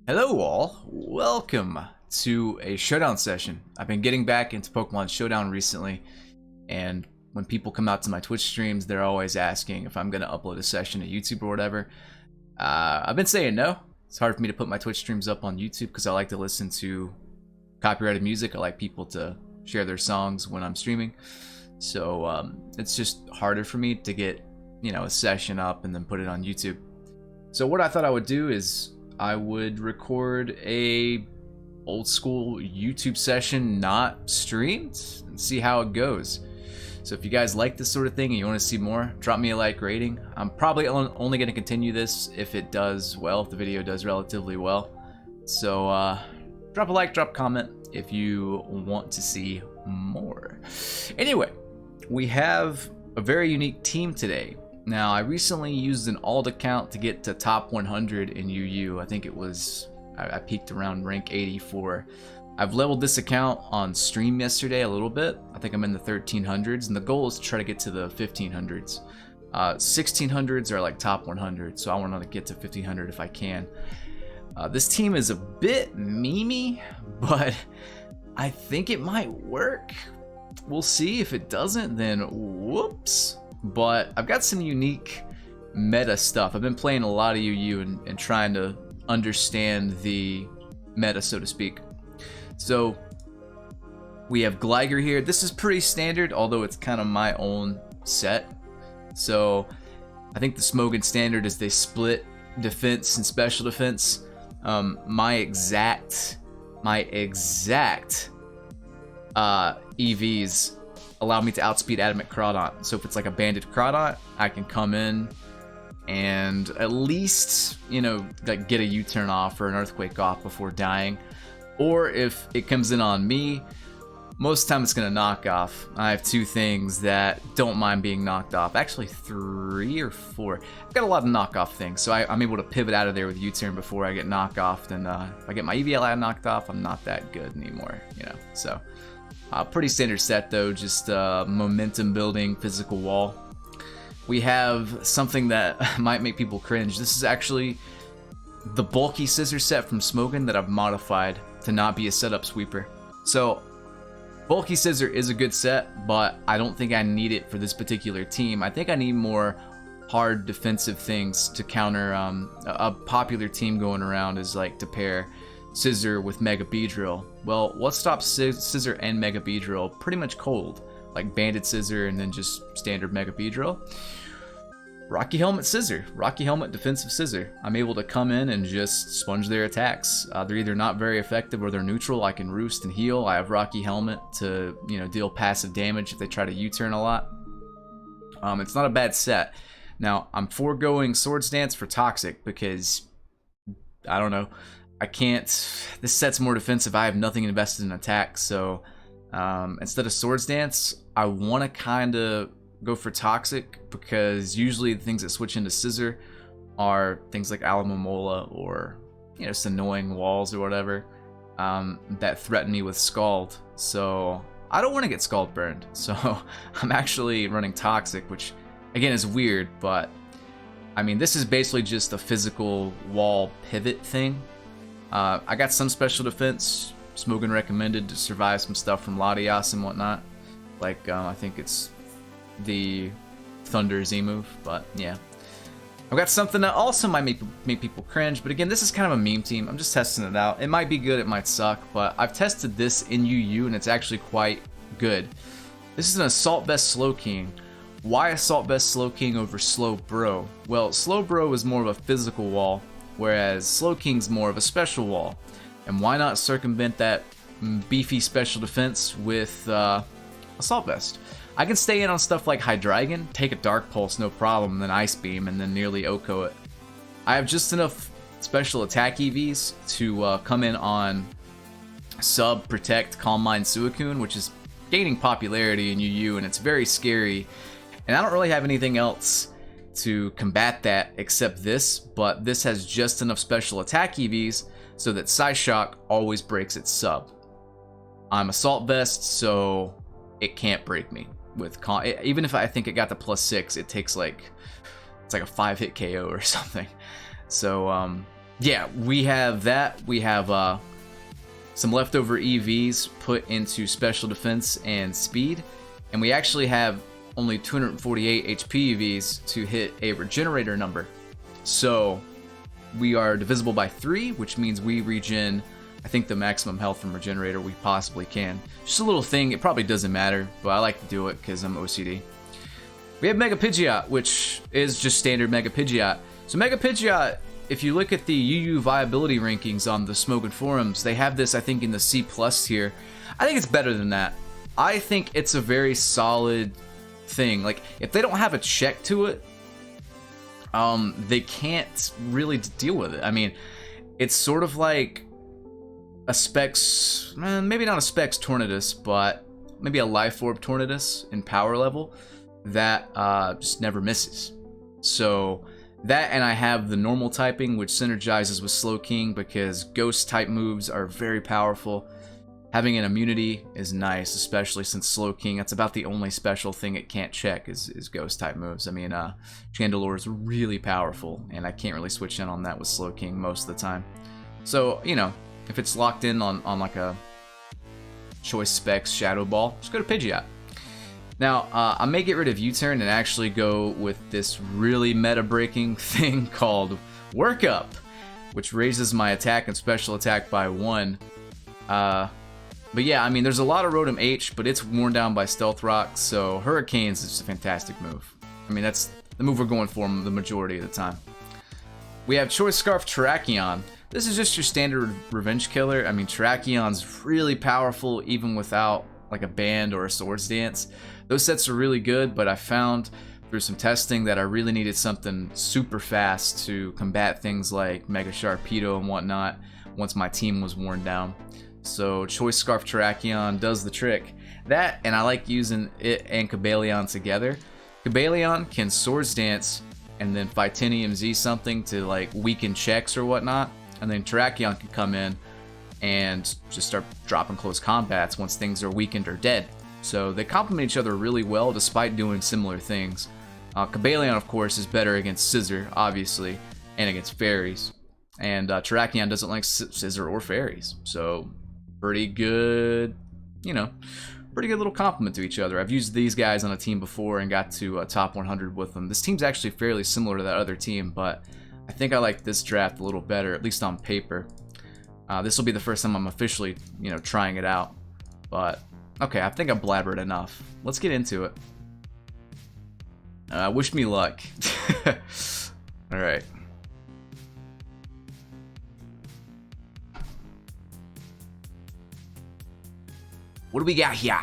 Hello all, welcome to a Showdown session. I've been getting back into Pokemon Showdown recently, and when people come out to my Twitch streams, they're always asking if I'm going to upload a session to YouTube or whatever. I've been saying no. It's hard for me to put my Twitch streams up on YouTube because I like to listen to copyrighted music. I like people to share their songs when I'm streaming. So it's just harder for me to get, a session up and then put it on YouTube. So what I thought I would do is I would record a old school YouTube session not streamed and see how it goes. So if you guys like this sort of thing and you want to see more, drop me a like rating. I'm probably only going to continue this if it does well, if the video does relatively well. So drop a like, drop a comment if you want to see more. Anyway, we have a very unique team today. Now, I recently used an alt account to get to top 100 in UU. I think it was, I peaked around rank 84. I've leveled this account on stream yesterday a little bit. I think I'm in the 1300s, and the goal is to try to get to the 1500s. 1600s are like top 100, so I want to get to 1500 if I can. This team is a bit memey, but I think it might work. We'll see. If it doesn't, then whoops. But I've got some unique meta stuff. I've been playing a lot of UU and trying to understand the meta, so to speak. So we have Gligar here. This is pretty standard, although it's kind of my own set. So I think the Smogon standard is they split defense and special defense. My exact EVs allow me to outspeed Adamant Crawdont. So if it's like a banded Crawdont, I can come in and at least, like get a U-turn off or an Earthquake off before dying. Or if it comes in on me, most of the time it's going to knock off. I have two things that don't mind being knocked off. Actually, 3 or 4. I've got a lot of knockoff things, so I'm able to pivot out of there with U-turn before I get knocked off. And if I get my EVLI knocked off, I'm not that good anymore, So pretty standard set though, just momentum building physical wall. We have something that might make people cringe. This is actually the bulky scissor set from Smogon that I've modified to not be a setup sweeper. So bulky scissor is a good set, but I don't think I need it for this particular team. I think I need more hard defensive things to counter a popular team going around is like to pair Scissor with Mega Beedrill. Well, what stops Scissor and Mega Beedrill? Pretty much cold, like Banded Scissor and then just standard Mega Beedrill. Rocky Helmet Scissor, Rocky Helmet Defensive Scissor. I'm able to come in and just sponge their attacks. They're either not very effective or they're neutral. I can roost and heal. I have Rocky Helmet to deal passive damage if they try to U-turn a lot. It's not a bad set. Now I'm foregoing Swords Dance for Toxic because I don't know. I can't. This set's more defensive. I have nothing invested in attack, so instead of Swords Dance, I want to kind of go for Toxic because usually the things that switch into Scissor are things like Alamomola or just annoying walls or whatever that threaten me with Scald. So I don't want to get Scald burned. So I'm actually running Toxic, which again is weird, but I mean this is basically just a physical wall pivot thing. I got some special defense. Smogon recommended to survive some stuff from Latias and whatnot. Like, I think it's the Thunder Z move, but yeah. I've got something that also might make people cringe, but again, this is kind of a meme team. I'm just testing it out. It might be good, it might suck, but I've tested this in UU and it's actually quite good. This is an Assault Vest Slowking. Why Assault Vest Slowking over Slowbro? Well, Slowbro is more of a physical wall, whereas Slowking's more of a special wall. And why not circumvent that beefy special defense with Assault Vest? I can stay in on stuff like Hydreigon, take a Dark Pulse no problem, then Ice Beam, and then nearly OHKO it. I have just enough special attack EVs to come in on Sub, Protect, Calm Mind, Suicune, which is gaining popularity in UU, and it's very scary. And I don't really have anything else to combat that except this, but this has just enough special attack EVs so that Psyshock always breaks its sub. I'm Assault Vest, so it can't break me with even if I think it got the +6, it takes it's like a 5-hit KO or something. So yeah, we have that. We have some leftover EVs put into special defense and speed, and we actually have only 248 HP EVs to hit a regenerator number. So we are divisible by 3, which means we regen, I think, the maximum health from regenerator we possibly can. Just a little thing, it probably doesn't matter, but I like to do it because I'm OCD. We have Mega Pidgeot, which is just standard Mega Pidgeot. So Mega Pidgeot, if you look at the UU viability rankings on the Smokin' forums, they have this, I think, in the C+ tier. I think it's better than that. I think it's a very solid thing. Like, if they don't have a check to it, they can't really deal with it. I mean, it's sort of like a Specs, maybe not a Specs Tornadus, but maybe a Life Orb Tornadus in power level that just never misses. So that, and I have the normal typing, which synergizes with Slowking because ghost type moves are very powerful. Having an immunity is nice, especially since Slowking, that's about the only special thing it can't check is ghost type moves. I mean, Chandelure is really powerful, and I can't really switch in on that with Slowking most of the time. So, you know, if it's locked in on like a Choice Specs Shadow Ball, just go to Pidgeot. Now, I may get rid of U-Turn and actually go with this really meta-breaking thing called Work Up, which raises my attack and special attack by 1. But yeah, I mean, there's a lot of Rotom H, but it's worn down by Stealth Rock, so Hurricanes is just a fantastic move. I mean, that's the move we're going for the majority of the time. We have Choice Scarf Terrakion. This is just your standard revenge killer. I mean, Terrakion's really powerful even without like a band or a Swords Dance. Those sets are really good, but I found through some testing that I really needed something super fast to combat things like Mega Sharpedo and whatnot once my team was worn down. So Choice Scarf Terrakion does the trick. That, and I like using it and Cobalion together. Cobalion can Swords Dance and then Fightinium Z something to like weaken checks or whatnot, and then Terrakion can come in and just start dropping close combats once things are weakened or dead. So they complement each other really well despite doing similar things. Cobalion, of course, is better against Scissor, obviously, and against Fairies. And Terrakion doesn't like Scissor or Fairies. So pretty good, you know, pretty good little compliment to each other. I've used these guys on a team before and got to top 100 with them. This team's actually fairly similar to that other team, but I think I like this draft a little better, at least on paper. This will be the first time I'm officially, you know, trying it out. But, okay, I think I've blabbered enough. Let's get into it. Wish me luck. Alright. What do we got here?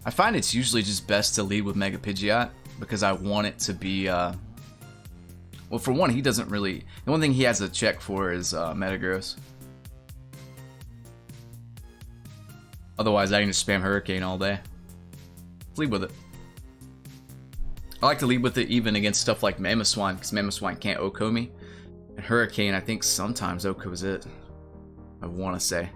I find it's usually just best to lead with Mega Pidgeot because I want it to be, well, for one, he doesn't really, the one thing he has a check for is Metagross. Otherwise, I can just spam Hurricane all day. Let's lead with it. I like to lead with it even against stuff like Mamoswine, because Mamoswine can't OHKO me. And Hurricane, I think sometimes OHKOs it. I want to say.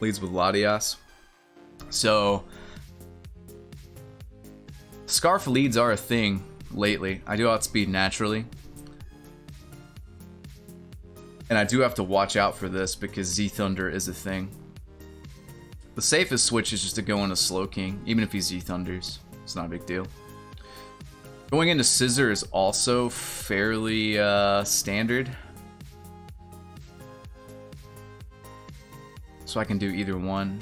Leads with Latias. So, Scarf leads are a thing lately. I do outspeed naturally. And I do have to watch out for this because Z-Thunder is a thing. The safest switch is just to go into Slowking, even if he Z-Thunders. It's not a big deal. Going into Scissor is also fairly standard. So I can do either one.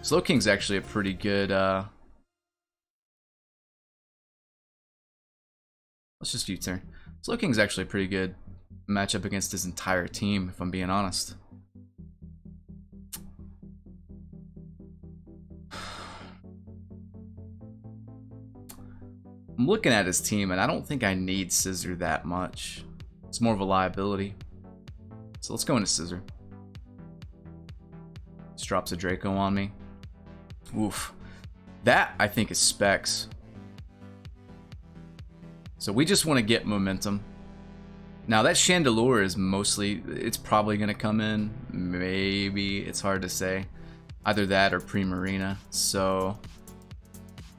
Slowking's actually a pretty good... Let's just U-turn. Slowking's actually a pretty good matchup against his entire team, if I'm being honest. I'm looking at his team, and I don't think I need Scissor that much. It's more of a liability. So let's go into Scissor. Just drops a Draco on me. Oof. That, I think, is Specs. So we just want to get momentum. Now, that Chandelure is mostly... It's probably going to come in. maybe. It's hard to say. Either that or Primarina. So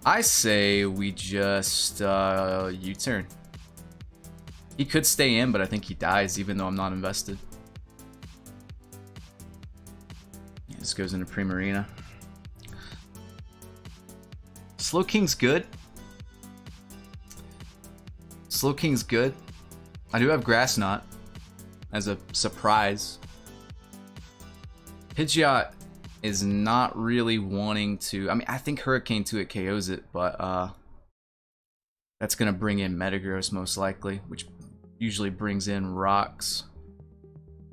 I say we just U-turn. He could stay in, but I think he dies even though I'm not invested. He just goes into Primarina. Slowking's good. Slowking's good. I do have Grass Knot as a surprise. Pidgeot is not really wanting to... I mean, I think Hurricane 2 it KOs it, but that's going to bring in Metagross most likely, which usually brings in rocks.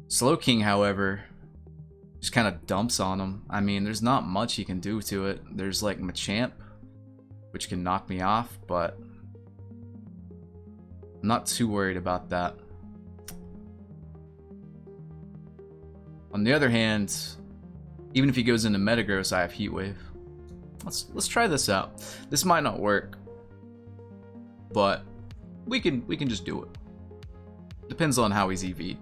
Slowking, however, just kind of dumps on him. I mean, there's not much he can do to it. There's like Machamp, which can knock me off, but I'm not too worried about that. On the other hand, even if he goes into Metagross, I have Heat Wave. Let's try this out. This might not work, but we can just do it. Depends on how he's EV'd.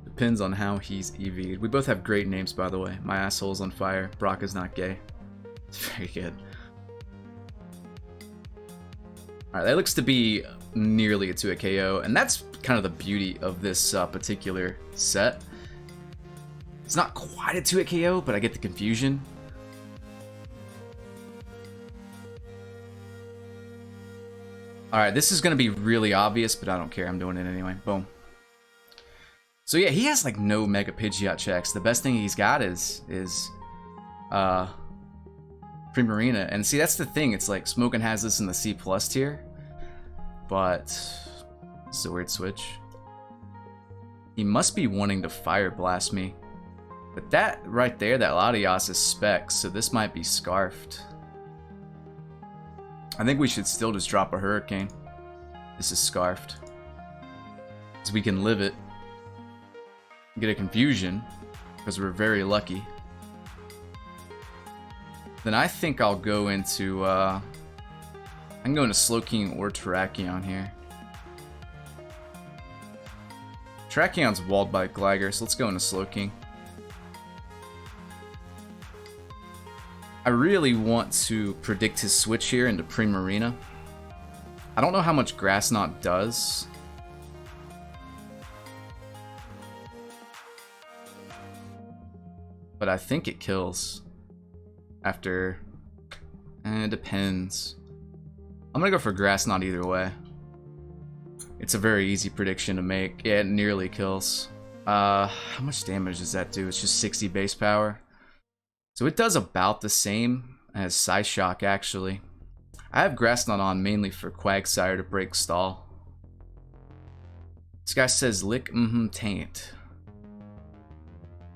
Depends on how he's EV'd. We both have great names, by the way. My asshole's on fire. Brock is not gay. It's very good. Alright, that looks to be nearly a 2-hit KO, and that's kind of the beauty of this particular set. It's not quite a 2-hit KO, but I get the confusion. Alright, this is going to be really obvious, but I don't care. I'm doing it anyway. Boom. So yeah, he has like no Mega Pidgeot checks. The best thing he's got is Primarina. And see, that's the thing. It's like Smokin has this in the C+ tier, but this is a weird switch. He must be wanting to Fire Blast me. But that right there, that Latias is Specs, so this might be Scarfed. I think we should still just drop a Hurricane. This is Scarfed. So we can live it. Get a Confusion, because we're very lucky. Then I think I'll go into, I can go into Slowking or Terrakion here. Terrakion's walled by Gligar, so let's go into Slowking. I really want to predict his switch here into Primarina. I don't know how much Grass Knot does. But I think it kills. After... it depends. I'm gonna go for Grass Knot either way. It's a very easy prediction to make. Yeah, it nearly kills. How much damage does that do? It's just 60 base power. So it does about the same as Psyshock, actually. I have Grass Knot on mainly for Quagsire to break stall. This guy says lick, taint.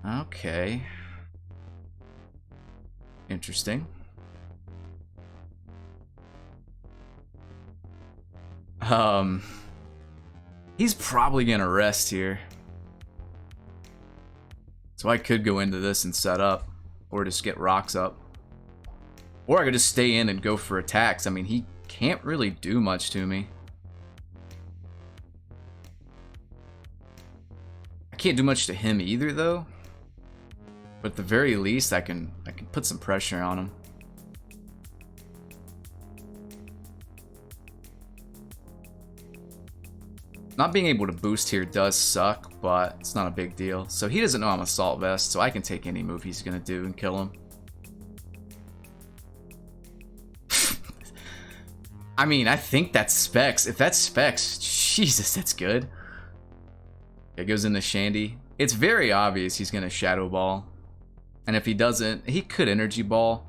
Okay. Interesting. He's probably gonna rest here. So I could go into this and set up. Or just get rocks up. Or I could just stay in and go for attacks. I mean, he can't really do much to me. I can't do much to him either, though. But at the very least, I can put some pressure on him. Not being able to boost here does suck, but it's not a big deal. So he doesn't know I'm Assault Vest, so I can take any move he's gonna do and kill him. I mean, I think that's Specs. If that's Specs, Jesus, that's good. It goes into Shandy. It's very obvious he's gonna Shadow Ball. And if he doesn't, he could Energy Ball.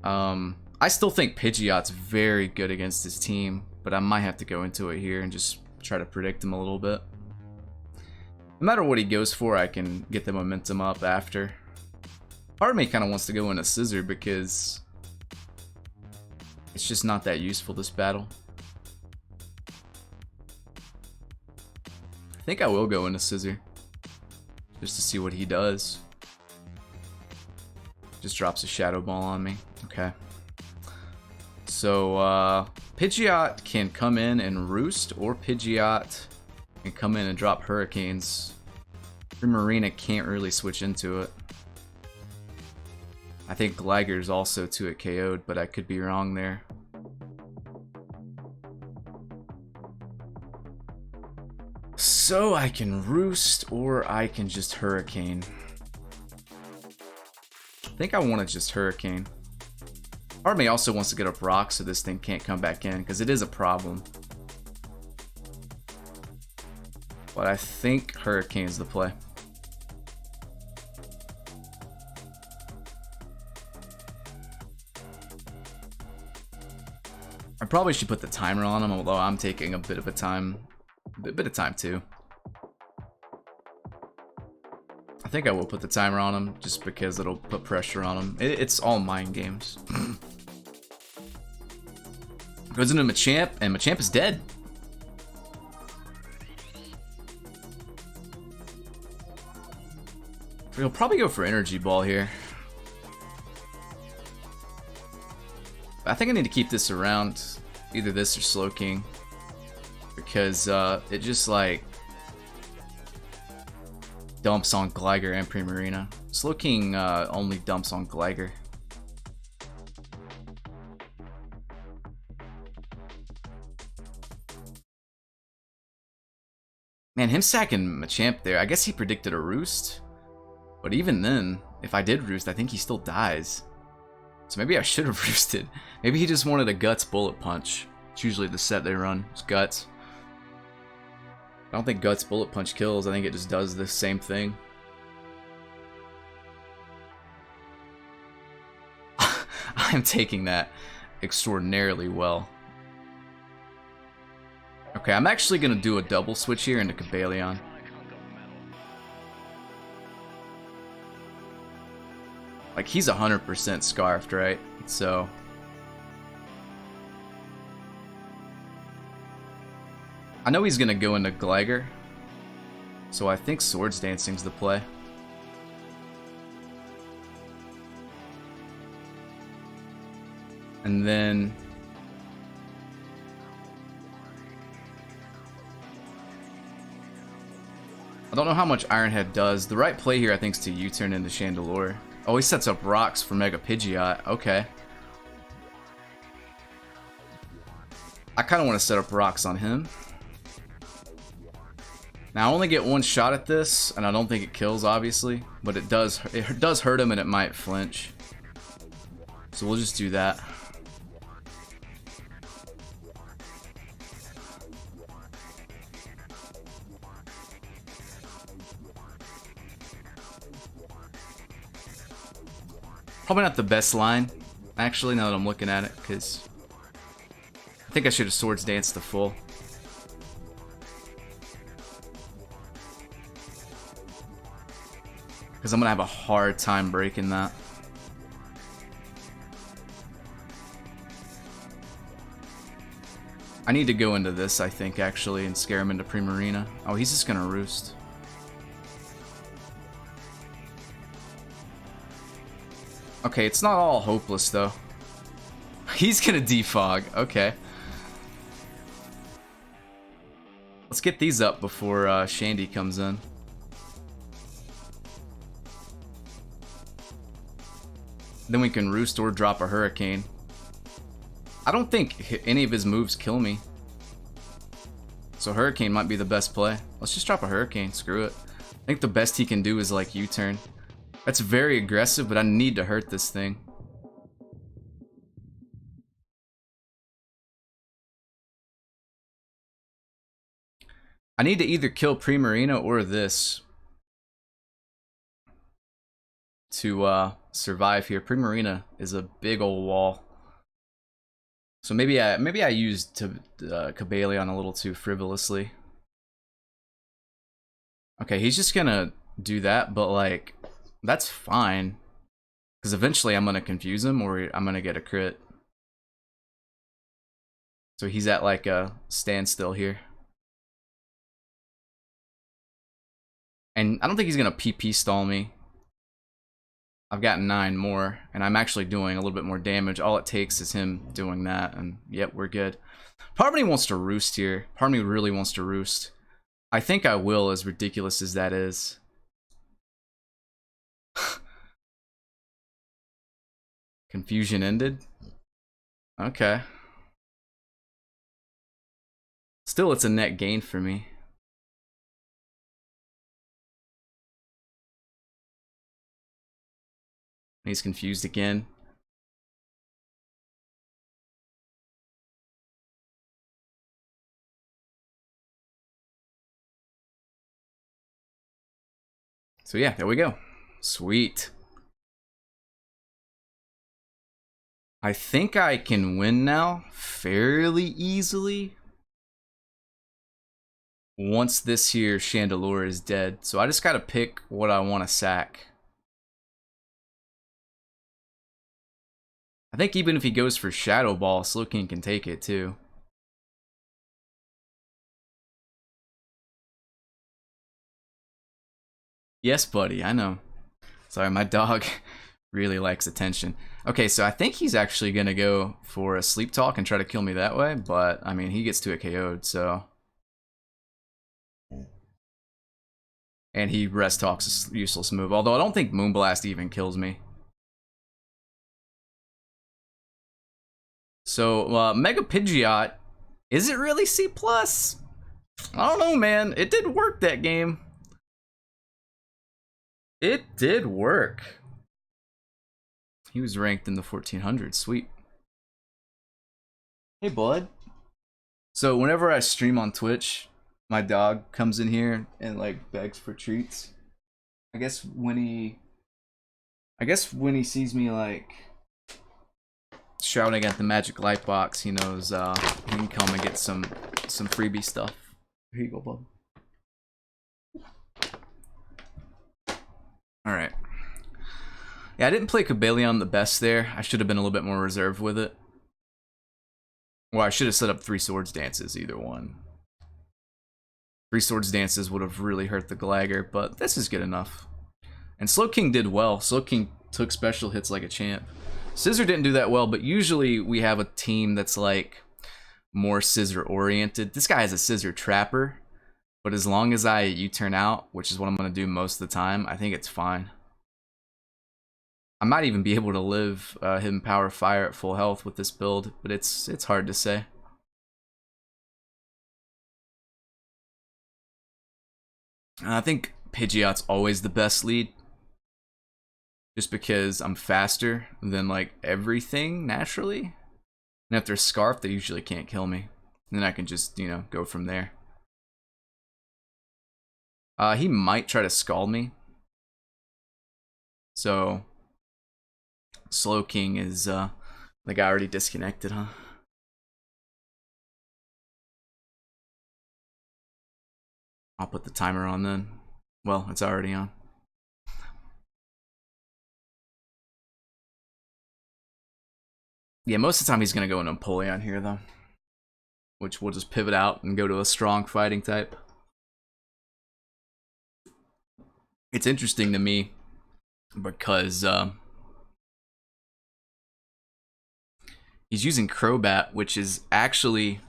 I still think Pidgeot's very good against his team, but I might have to go into it here and just try to predict him a little bit. No matter what he goes for, I can get the momentum up after. Part of me kind of wants to go into Scissor because it's just not that useful this battle. I think I will go into Scissor just to see what he does. Just drops a Shadow Ball on me. Okay. So, Pidgeot can come in and roost, or Pidgeot and come in and drop hurricanes. Primarina can't really switch into it. I think Gliger's also 2-hit KO'd, but I could be wrong there. So I can Roost or I can just Hurricane. I think I want to just Hurricane. Part of me also wants to get up Rock so this thing can't come back in, because it is a problem. But I think Hurricane's the play. I probably should put the timer on him, although I'm taking a bit of time too. I think I will put the timer on him just because it'll put pressure on him. It's all mind games. Goes into Machamp, and Machamp is dead. He'll probably go for Energy Ball here. I think I need to keep this around, either this or Slowking, because it just like dumps on Gliger and Primarina. Slowking only dumps on Gliger. Man, him sacking Machamp there, I guess he predicted a Roost. But even then, if I did Roost, I think he still dies. So maybe I should have Roosted. Maybe he just wanted a Guts Bullet Punch. It's usually the set they run, it's Guts. I don't think Guts Bullet Punch kills, I think it just does the same thing. I am taking that extraordinarily well. Okay, I'm actually going to do a double switch here into Cobalion. Like, he's 100% scarfed, right? So I know he's gonna go into Gliger, so I think Swords Dancing's the play. And then I don't know how much Ironhead does. The right play here, I think, is to U-turn into Chandelure. Oh, he sets up rocks for Mega Pidgeot. Okay. I kind of want to set up rocks on him. Now, I only get one shot at this, and I don't think it kills, obviously. But it does hurt him, and it might flinch. So we'll just do that. Probably not the best line, actually, now that I'm looking at it, because I think I should have Swords Danced to full. Because I'm going to have a hard time breaking that. I need to go into this, I think, actually, and scare him into Primarina. Oh, he's just going to Roost. Okay, it's not all hopeless, though. He's gonna defog. Okay. Let's get these up before Shandy comes in. Then we can Roost or drop a Hurricane. I don't think any of his moves kill me. So Hurricane might be the best play. Let's just drop a Hurricane. Screw it. I think the best he can do is like U-turn. That's very aggressive, but I need to hurt this thing. I need to either kill Primarina or this to survive here. Primarina is a big old wall. So maybe I used Cobalion a little too frivolously. Okay, he's just gonna do that, but like, that's fine, because eventually I'm gonna confuse him or I'm gonna get a crit. So he's at like a standstill here. And I don't think he's gonna PP stall me. I've got 9 more, and I'm actually doing a little bit more damage. All it takes is him doing that, and yep, we're good. Part of me wants to Roost here. Part of me really wants to Roost. I think I will, as ridiculous as that is. Confusion ended? Okay. Still, it's a net gain for me. He's confused again. So yeah, there we go. Sweet. I think I can win now fairly easily once this here Chandelure is dead. So I just gotta pick what I want to sack. I think even if he goes for Shadow Ball, Slowking can take it too. Yes, buddy, I know. Sorry, my dog really likes attention. Okay, so I think he's actually gonna go for a Sleep Talk and try to kill me that way, but I mean, he gets to a KO'd, so. And he Rest Talks a useless move, although I don't think Moonblast even kills me. So, Mega Pidgeot, is it really C+? I don't know, man. It did work that game. It did work. He was ranked in the 1400s. Sweet. Hey, bud. So whenever I stream on Twitch, my dog comes in here and like begs for treats. I guess when he sees me like shouting at the magic light box, he knows he can come and get some freebie stuff. Here you go, bub. Alright. Yeah, I didn't play Cobalion the best there. I should have been a little bit more reserved with it. Well, I should have set up 3 Swords Dances, either one. 3 Swords Dances would have really hurt the Glagger, but this is good enough. And Slowking did well. Slowking took special hits like a champ. Scissor didn't do that well, but usually we have a team that's like more Scissor oriented. This guy has a Scissor Trapper, but as long as I U-turn out, which is what I'm going to do most of the time, I think it's fine. I might even be able to live Hidden Power Fire at full health with this build, but it's hard to say. I think Pidgeot's always the best lead, just because I'm faster than like everything naturally. And if they're Scarf, they usually can't kill me. And then I can just, you know, go from there. He might try to Scald me. So Slowking is the guy already disconnected, huh? I'll put the timer on then. Well, it's already on. Yeah, most of the time he's going to go into Empoleon here, though. Which we'll just pivot out and go to a strong fighting type. It's interesting to me because he's using Crobat, which is actually,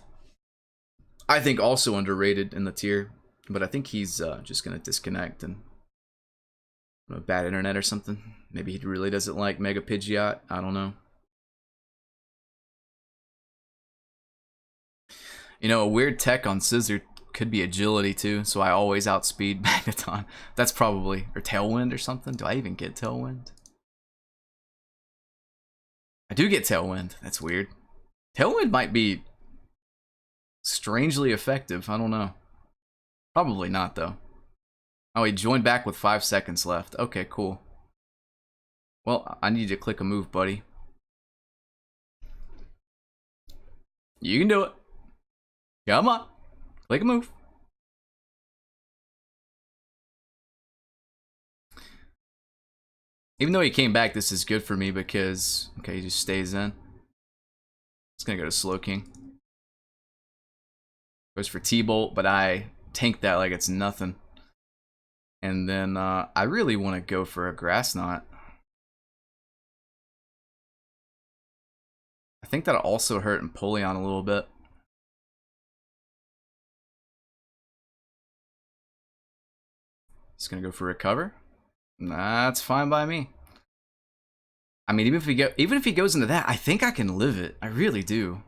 I think, also underrated in the tier. But I think he's just going to disconnect and bad internet or something. Maybe he really doesn't like Mega Pidgeot. I don't know. You know, a weird tech on Scissor could be agility too, so I always outspeed Magneton. That's probably, or Tailwind or something. Do I even get Tailwind? I do get Tailwind. That's weird. Tailwind might be strangely effective. I don't know. Probably not, though. Oh, he joined back with 5 seconds left. Okay, cool. Well, I need to click a move, buddy. You can do it. Come on. Click a move. Even though he came back, this is good for me because, okay, he just stays in. It's gonna go to Slowking. Goes for T-Bolt, but I tank that like it's nothing. And then I really want to go for a Grass Knot. I think that'll also hurt Empoleon a little bit. He's gonna go for recover. That's fine by me. I mean, even if he goes into that, I think I can live it. I really do.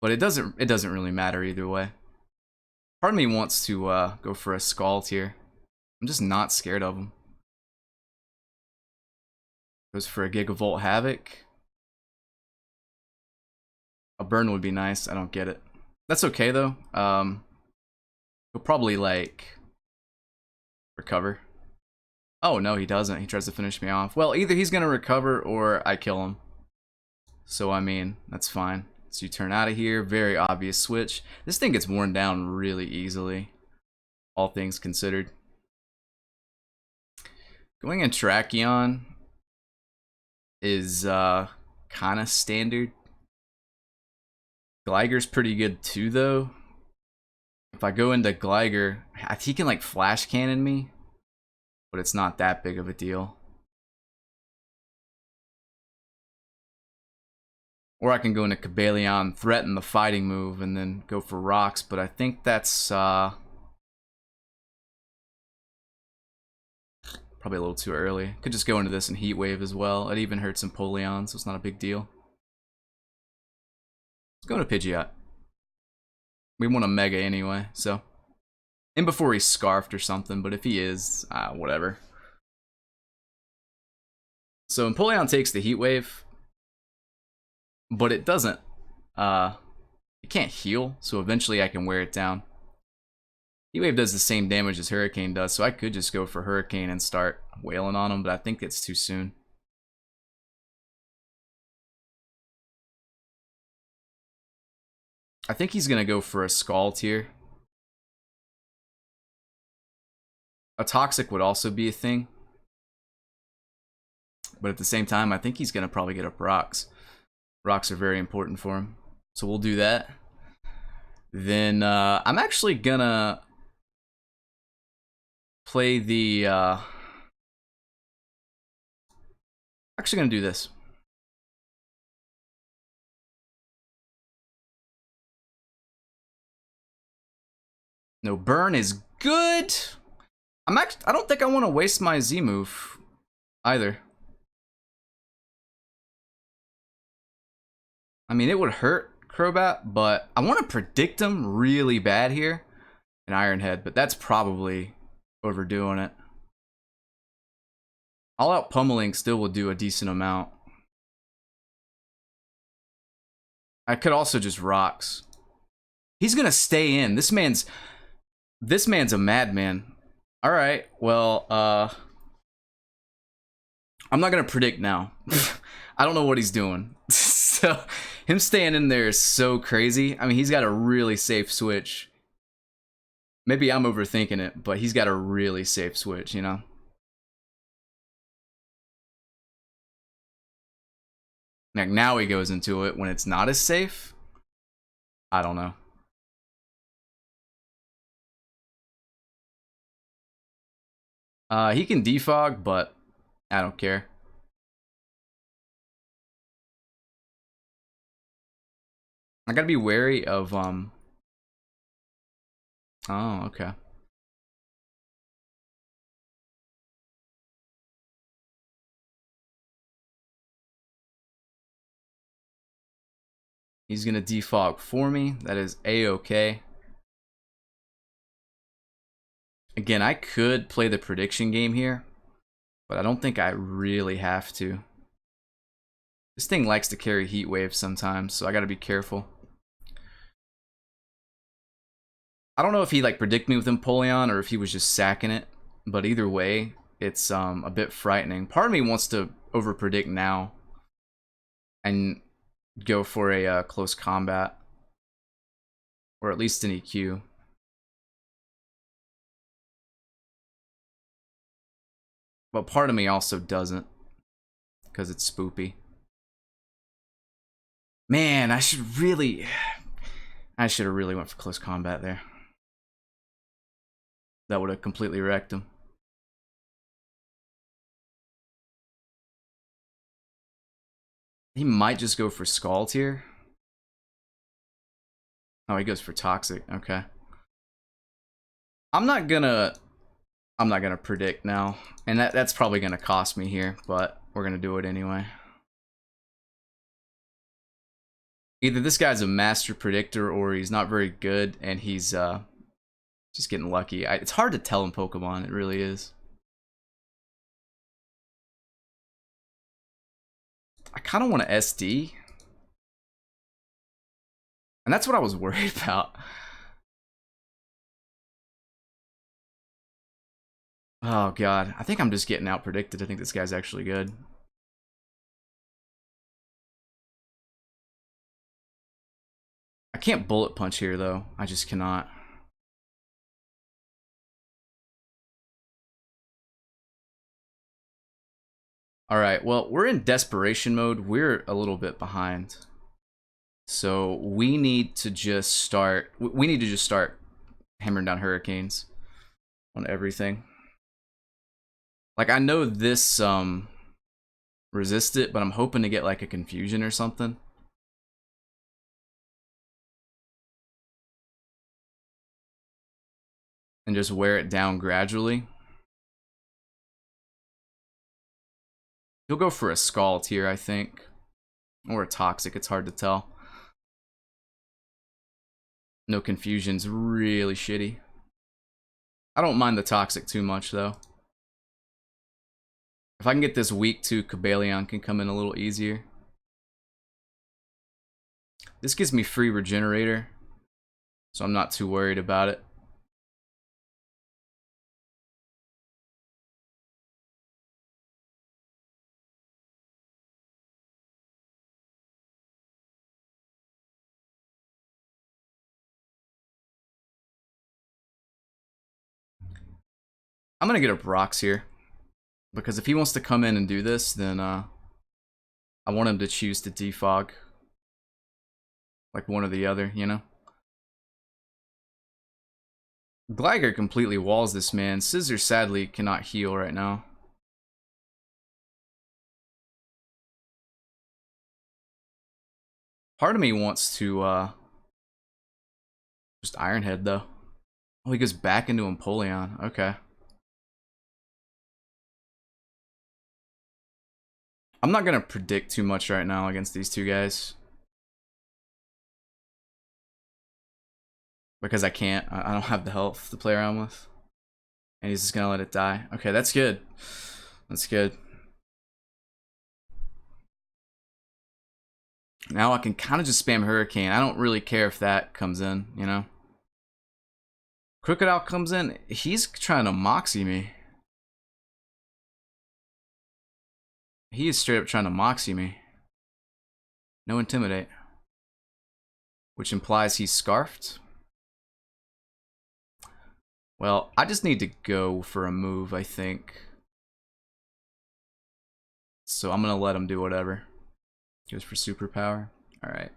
But it doesn't really matter either way. Part of me wants to go for a Scald here. I'm just not scared of him. Goes for a Gigavolt Havoc. A burn would be nice. I don't get it. That's okay though. He'll probably like recover. Oh no, he doesn't. He tries to finish me off. Well, either he's gonna recover or I kill him. So I mean, that's fine. So you turn out of here. Very obvious switch. This thing gets worn down really easily, all things considered. Going in Tracheon is kind of standard. Gliger's pretty good too, though. If I go into Gliger, he can like flash cannon me, but it's not that big of a deal. Or I can go into Cobalion, threaten the fighting move, and then go for rocks, but I think that's probably a little too early. Could just go into this and Heat Wave as well. It even hurts Empoleon, so it's not a big deal. Let's go to Pidgeot. We want a Mega anyway, so. And before he's Scarfed or something, but if he is, whatever. So Empoleon takes the Heat Wave, but it doesn't. It can't heal, so eventually I can wear it down. Heat Wave does the same damage as Hurricane does, so I could just go for Hurricane and start wailing on him, but I think it's too soon. I think he's gonna go for a Scald here. A Toxic would also be a thing. But at the same time, I think he's gonna probably get up rocks. Rocks are very important for him. So we'll do that. Then I'm actually gonna play the actually gonna do this. No, burn is good. I don't think I want to waste my Z move either. I mean, it would hurt Crobat, but I want to predict him really bad here in Iron Head, but that's probably overdoing it. All out pummeling still will do a decent amount. I could also just rocks. He's gonna stay in. This man's a madman. All right, well, I'm not gonna predict now. I don't know what he's doing. So him staying in there is so crazy. I mean, he's got a really safe switch. Maybe I'm overthinking it, but he's got a really safe switch, you know? Like now he goes into it when it's not as safe. I don't know. He can defog, but I don't care. I gotta be wary of oh, okay. He's gonna defog for me. That is a-okay. Again, I could play the prediction game here, but I don't think I really have to. This thing likes to carry Heat Wave sometimes, so I gotta be careful. I don't know if he like predicted me with Empoleon or if he was just sacking it, but either way, it's a bit frightening. Part of me wants to overpredict now and go for a close combat, or at least an EQ. But part of me also doesn't, because it's spoopy. Man, I should have really went for close combat there. That would have completely wrecked him. He might just go for Scald here. Oh, he goes for Toxic. Okay. I'm not gonna predict now, and that's probably gonna cost me here, but we're gonna do it anyway. Either this guy's a master predictor or he's not very good and he's just getting lucky. It's hard to tell in Pokemon, it really is. I kind of want to SD. And that's what I was worried about. Oh god, I think I'm just getting out predicted. I think this guy's actually good. I can't bullet punch here though. I just cannot. Alright, well, we're in desperation mode. We're a little bit behind. So we need to just start hammering down hurricanes on everything. Like, I know this resist it, but I'm hoping to get like a confusion or something. And just wear it down gradually. He'll go for a Scald here, I think. Or a Toxic, it's hard to tell. No confusion's really shitty. I don't mind the Toxic too much, though. If I can get this weak to Cobalion, can come in a little easier. This gives me free Regenerator, so I'm not too worried about it. I'm gonna get a Brox here, because if he wants to come in and do this, then I want him to choose to defog. Like one or the other, you know? Gligar completely walls this man. Scissor sadly cannot heal right now. Part of me wants to just Iron Head though. Oh, he goes back into Empoleon. Okay. I'm not gonna predict too much right now against these two guys. Because I can't. I don't have the health to play around with. And he's just gonna let it die. Okay, that's good. That's good. Now I can kind of just spam Hurricane. I don't really care if that comes in, you know? Crocodile comes in. He's trying to Moxie me. He is straight up trying to Moxie me. No Intimidate. Which implies he's Scarfed. Well, I just need to go for a move, I think. So I'm going to let him do whatever. Goes for Superpower. Alright.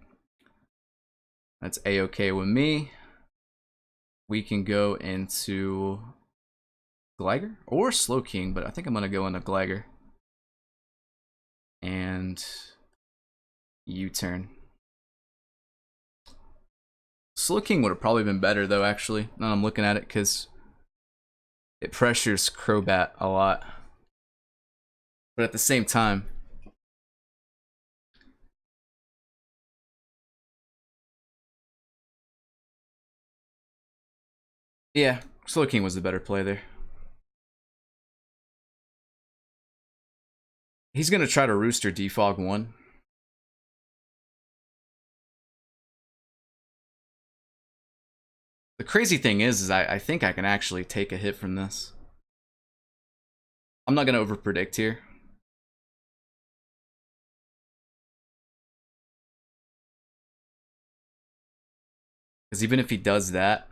That's A-okay with me. We can go into Gligar or Slowking, but I think I'm going to go into Gligar. And U-turn. Slowking would have probably been better though, actually. Now I'm looking at it, because it pressures Crobat a lot. But at the same time, yeah, Slowking was the better play there. He's gonna try to Rooster Defog 1. The crazy thing is I think I can actually take a hit from this. I'm not gonna overpredict here. Because even if he does that,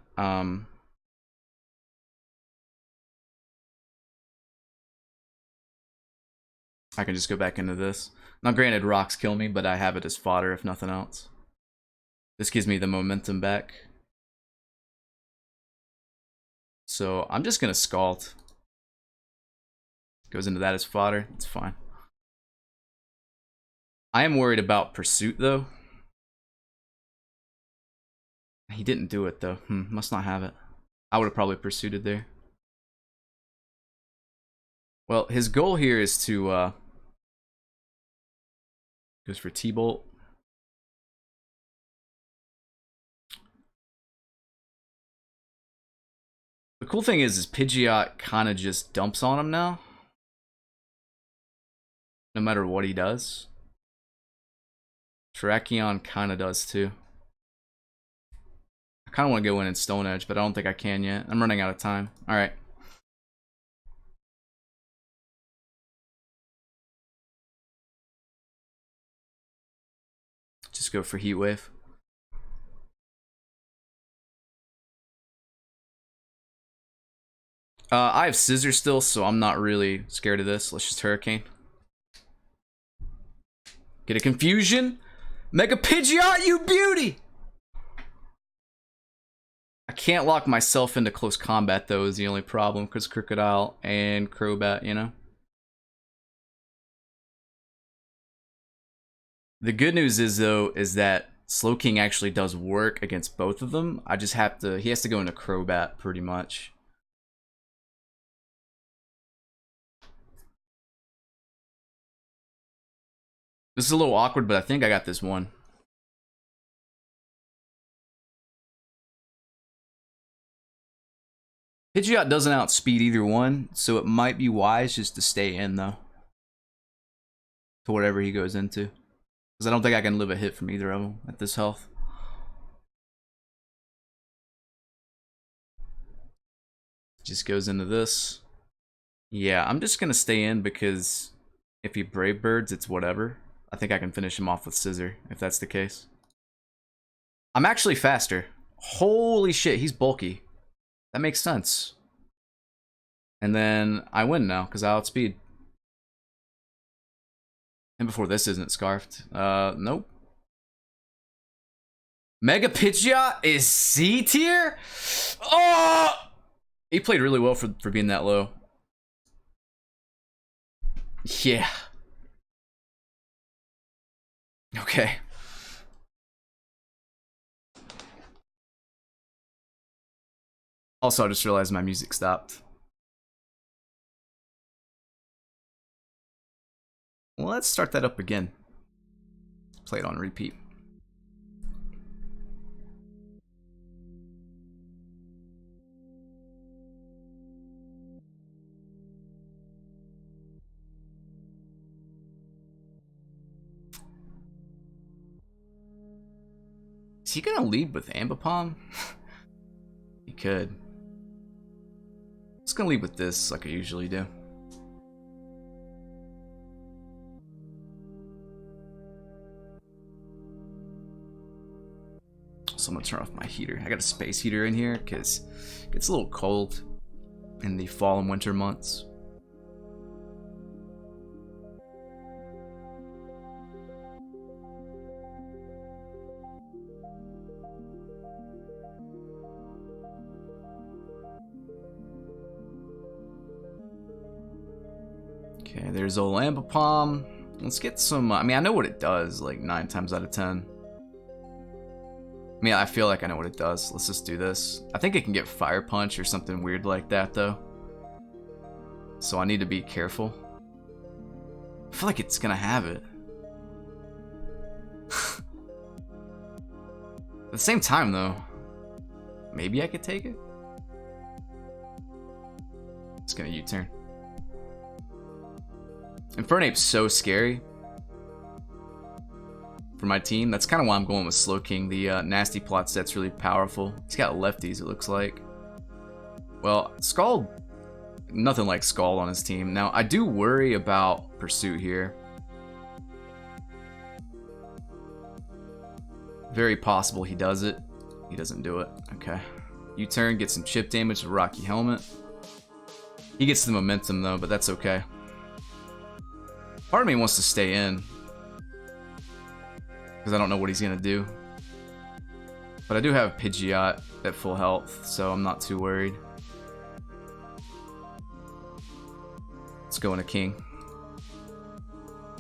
I can just go back into this. Now granted, rocks kill me, but I have it as fodder if nothing else. This gives me the momentum back. So I'm just gonna Scald. Goes into that as fodder, it's fine. I am worried about Pursuit though. He didn't do it though. Must not have it. I would have probably pursued it there. Well, his goal here is to goes for T-Bolt. The cool thing is Pidgeot kind of just dumps on him now. No matter what he does. Terrakion kind of does too. I kind of want to go in and Stone Edge, but I don't think I can yet. I'm running out of time. Alright. Just go for Heat Wave. I have Scissor still, so I'm not really scared of this. Let's just Hurricane. Get a Confusion. Mega Pidgeot, you beauty! I can't lock myself into close combat, though, is the only problem, because Crocodile and Crobat, you know? The good news is, though, is that Slowking actually does work against both of them. I just have to... He has to go into Crobat, pretty much. This is a little awkward, but I think I got this one. Pidgeot doesn't outspeed either one, so it might be wise just to stay in, though. To whatever he goes into. Because I don't think I can live a hit from either of them at this health. Just goes into this. Yeah, I'm just going to stay in because if he Brave Birds, it's whatever. I think I can finish him off with Scissor, if that's the case. I'm actually faster. Holy shit, he's bulky. That makes sense. And then I win now, because I outspeed. And before this isn't Scarfed. Nope. Mega Pidgeot is C tier? Oh! He played really well for being that low. Yeah. Okay. Also, I just realized my music stopped. Well, let's start that up again. Play it on repeat. Is he gonna lead with Ambipom? He could. I'm just gonna lead with this like I usually do. So I'm gonna turn off my heater. I got a space heater in here because it gets a little cold in the fall and winter months. Okay, there's old Ambipom. Let's get some, I mean, I know what it does, like 9 times out of 10. I mean, I feel like I know what it does. Let's just do this. I think it can get Fire Punch or something weird like that, though. So I need to be careful. I feel like it's gonna have it. At the same time, though, maybe I could take it? It's gonna U-turn. Infernape's so scary for my team. That's kind of why I'm going with Slowking. The Nasty Plot set's really powerful. He's got lefties, it looks like. Well, Scald, nothing like Scald on his team. Now, I do worry about Pursuit here. Very possible he does it. He doesn't do it. Okay. U-turn, get some chip damage with Rocky Helmet. He gets the momentum, though, but that's okay. Part of me wants to stay in because I don't know what he's gonna do. But I do have Pidgeot at full health, so I'm not too worried. Let's go into King.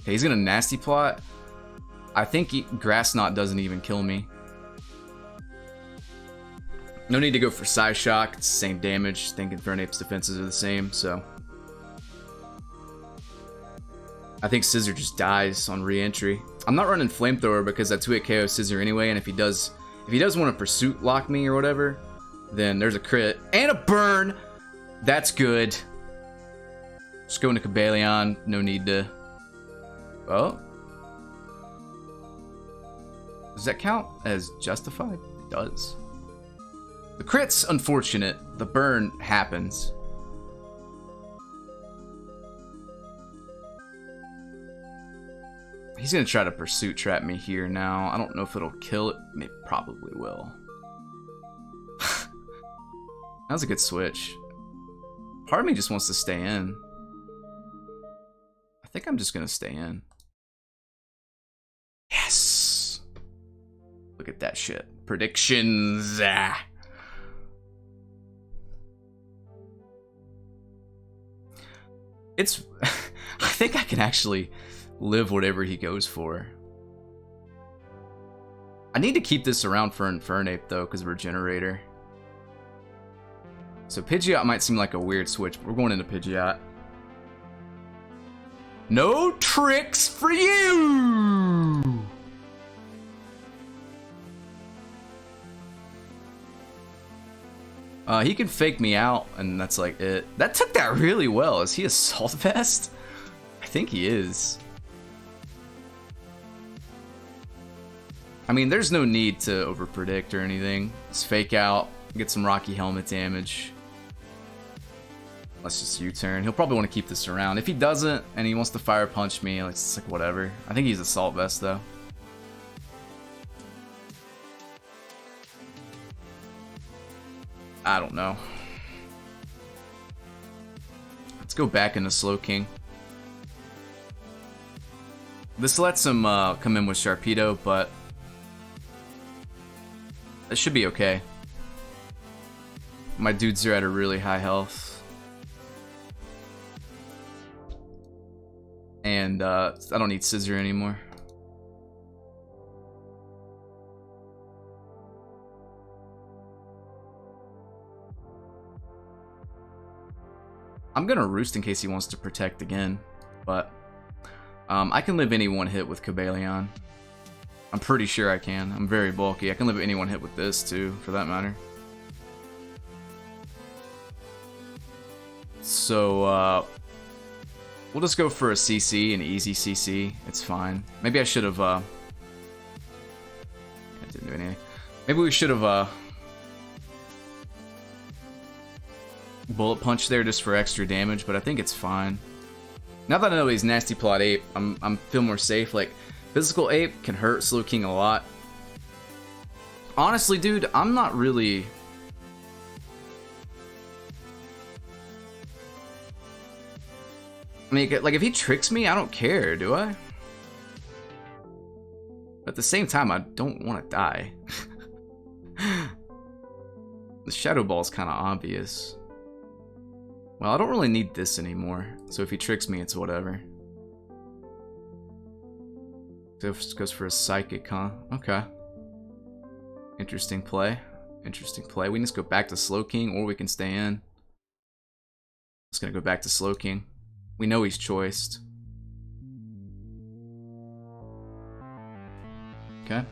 Okay, he's gonna Nasty Plot. I think Grass Knot doesn't even kill me. No need to go for Psy Shock. It's the same damage. I think Infernape's defenses are the same, so. I think Scissor just dies on re-entry. I'm not running Flamethrower because that 2-hit KO Scissor anyway, and if he does want to Pursuit lock me or whatever, then there's a crit and a burn. That's good. Just go into Cobalion. No need to. Oh. Does that count as justified? It does. The crit's unfortunate. The burn happens. He's gonna try to Pursuit trap me here now. I don't know if it'll kill it. It probably will. That was a good switch. Part of me just wants to stay in. I think I'm just gonna stay in. Yes! Look at that shit. Predictions! It's... I think I can actually live whatever he goes for. I need to keep this around for Infernape though, because of Regenerator. So Pidgeot might seem like a weird switch, but we're going into Pidgeot. No tricks for you! He can fake me out, and that's like it. That took that really well. Is he Assault Vest? I think he is. I mean, there's no need to overpredict or anything. Just fake out, get some Rocky Helmet damage. Let's just U-turn. He'll probably want to keep this around. If he doesn't, and he wants to Fire Punch me, it's like whatever. I think he's Assault Vest, though. I don't know. Let's go back into Slowking. This lets him come in with Sharpedo, but it should be okay. My dudes are at a really high health. And I don't need Scissor anymore. I'm gonna Roost in case he wants to protect again, but I can live any one hit with Cobalion. I'm pretty sure I can. I'm very bulky. I can live any one hit with this too, for that matter. So we'll just go for a CC, an easy CC. It's fine. Maybe I should have. I didn't do anything. Maybe we should have Bullet Punch there just for extra damage, but I think it's fine. Now that I know he's Nasty Plot Ape, I'm feel more safe. Like, Physical Ape can hurt Slowking a lot. Honestly, dude, I'm not really... I mean, like, if he tricks me, I don't care, do I? But at the same time, I don't want to die. The Shadow Ball is kind of obvious. Well, I don't really need this anymore, so if he tricks me, it's whatever. So it goes for a Psychic, huh? Okay. Interesting play. Interesting play. We can just go back to Slowking, or we can stay in. Just gonna go back to Slowking. We know he's choiced. Okay.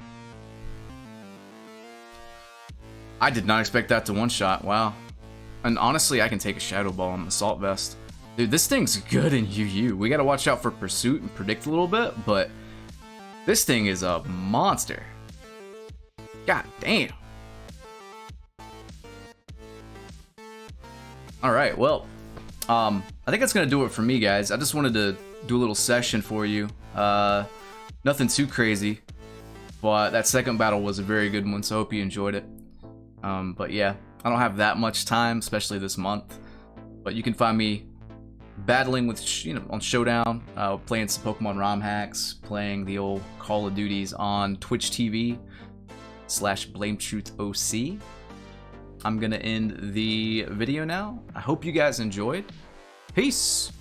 I did not expect that to one-shot. Wow. And honestly, I can take a Shadow Ball on the Assault Vest. Dude, this thing's good in UU. We gotta watch out for Pursuit and Predict a little bit, but this thing is a monster. God damn. Alright, well, I think that's gonna do it for me, guys. I just wanted to do a little session for you. Nothing too crazy, but that second battle was a very good one, so I hope you enjoyed it. But yeah, I don't have that much time, especially this month. But you can find me battling with, on Showdown, playing some Pokemon ROM hacks, playing the old Call of Duties on Twitch TV/BlameTruthOC. I'm gonna end the video now. I hope you guys enjoyed. Peace!